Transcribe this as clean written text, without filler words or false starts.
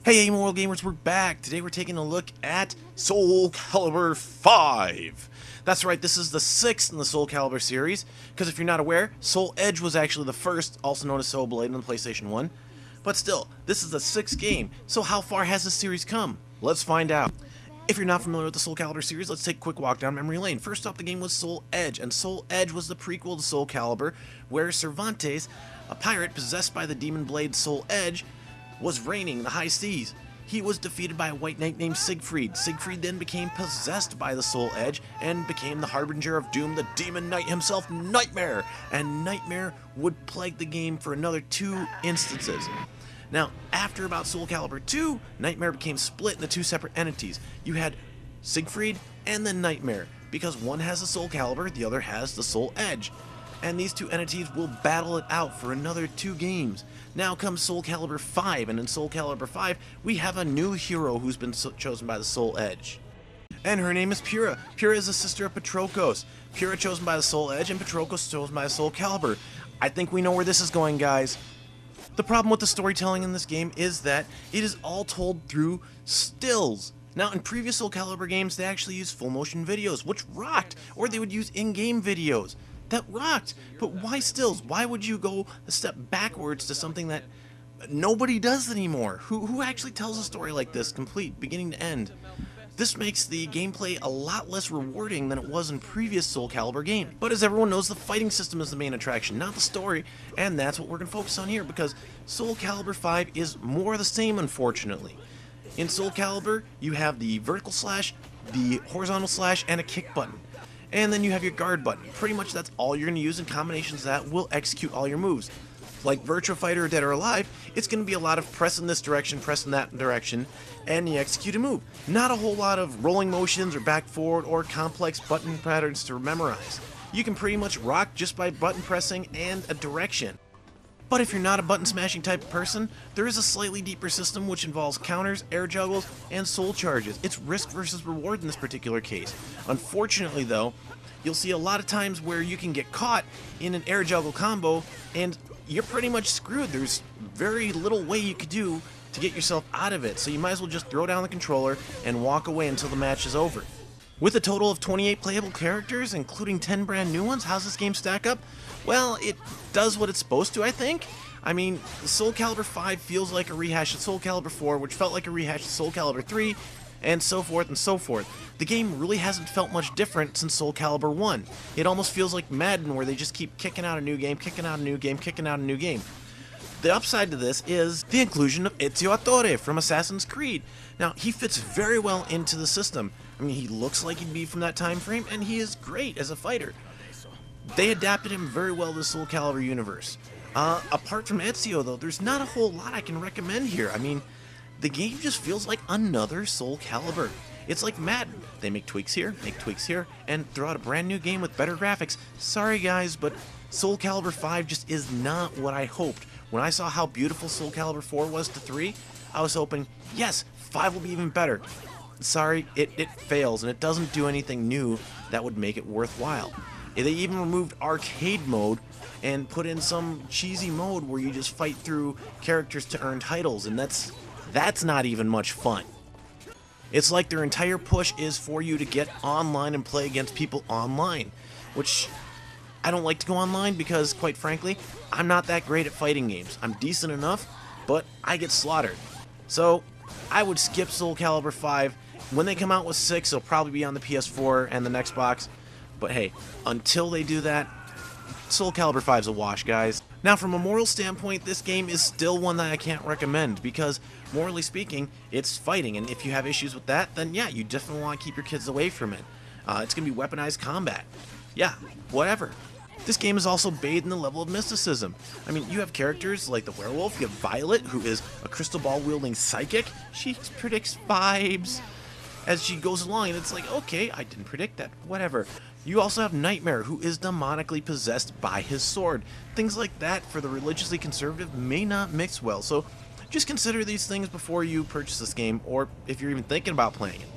Hey, Moral Gamers, we're back. Today we're taking a look at Soul Calibur 5. That's right, this is the 6th in the Soul Calibur series, because if you're not aware, Soul Edge was actually the first, also known as Soul Blade on the PlayStation 1. But still, this is the 6th game, so how far has this series come? Let's find out. If you're not familiar with the Soul Calibur series, let's take a quick walk down memory lane. First up, the game was Soul Edge, and Soul Edge was the prequel to Soul Calibur, where Cervantes, a pirate possessed by the demon blade Soul Edge, was reigning in the high seas. He was defeated by a white knight named Siegfried. Siegfried then became possessed by the Soul Edge and became the harbinger of doom, the demon knight himself, Nightmare. And Nightmare would plague the game for another 2 instances. Now, after about Soul Calibur 2, Nightmare became split into 2 separate entities. You had Siegfried and then Nightmare, because one has the Soul Calibur, the other has the Soul Edge. And these 2 entities will battle it out for another 2 games. Now comes Soul Calibur 5, and in Soul Calibur 5, we have a new hero who's been chosen by the Soul Edge. And her name is Pyrrha. Pyrrha is the sister of Patroclus. Pyrrha chosen by the Soul Edge, and Patroclus chosen by the Soul Calibur. I think we know where this is going, guys. The problem with the storytelling in this game is that it is all told through stills. Now, in previous Soul Calibur games, they actually used full motion videos, which rocked, or they would use in-game videos. That rocked, but why stills? Why would you go a step backwards to something that nobody does anymore? Who actually tells a story like this, complete, beginning to end? This makes the gameplay a lot less rewarding than it was in previous Soul Calibur games. But as everyone knows, the fighting system is the main attraction, not the story, and that's what we're going to focus on here, because Soul Calibur 5 is more of the same, unfortunately. In Soul Calibur, you have the vertical slash, the horizontal slash, and a kick button. And then you have your guard button. Pretty much that's all you're going to use in combinations that will execute all your moves. Like Virtua Fighter or Dead or Alive, it's going to be a lot of press in this direction, press in that direction, and you execute a move. Not a whole lot of rolling motions or back forward or complex button patterns to memorize. You can pretty much rock just by button pressing and a direction. But if you're not a button smashing type of person, there is a slightly deeper system which involves counters, air juggles, and soul charges. It's risk versus reward in this particular case. Unfortunately though, you'll see a lot of times where you can get caught in an air juggle combo and you're pretty much screwed. There's very little way you could do to get yourself out of it, so you might as well just throw down the controller and walk away until the match is over. With a total of 28 playable characters, including 10 brand new ones, how's this game stack up? Well, it does what it's supposed to, I think. I mean, Soul Calibur 5 feels like a rehash of Soul Calibur 4, which felt like a rehash of Soul Calibur 3, and so forth and so forth. The game really hasn't felt much different since Soul Calibur 1. It almost feels like Madden, where they just keep kicking out a new game, kicking out a new game, kicking out a new game. The upside to this is the inclusion of Ezio Auditore from Assassin's Creed. Now, he fits very well into the system. I mean, he looks like he'd be from that time frame, and he is great as a fighter. They adapted him very well to the Soul Calibur universe. Apart from Ezio, though, there's not a whole lot I can recommend here. I mean, the game just feels like another Soul Calibur. It's like Madden. They make tweaks here, and throw out a brand new game with better graphics. Sorry guys, but Soul Calibur 5 just is not what I hoped. When I saw how beautiful Soul Calibur 4 was to 3, I was hoping, yes, 5 will be even better. Sorry, it fails, and it doesn't do anything new that would make it worthwhile. They even removed arcade mode and put in some cheesy mode where you just fight through characters to earn titles, and that's not even much fun. It's like their entire push is for you to get online and play against people online, which I don't like to go online because, quite frankly, I'm not that great at fighting games. I'm decent enough, but I get slaughtered. So I would skip Soul Calibur 5. When they come out with 6, it'll probably be on the PS4 and the next box. But hey, until they do that, Soul Calibur 5's a wash, guys. Now, from a moral standpoint, this game is still one that I can't recommend because, morally speaking, it's fighting, and if you have issues with that, then yeah, you definitely want to keep your kids away from it. It's going to be weaponized combat. Yeah, whatever. This game is also bathed in the level of mysticism. I mean, you have characters like the werewolf, you have Violet, who is a crystal ball wielding psychic. She predicts vibes as she goes along, and it's like, okay, I didn't predict that, whatever. You also have Nightmare, who is demonically possessed by his sword. Things like that for the religiously conservative may not mix well, so just consider these things before you purchase this game, or if you're even thinking about playing it.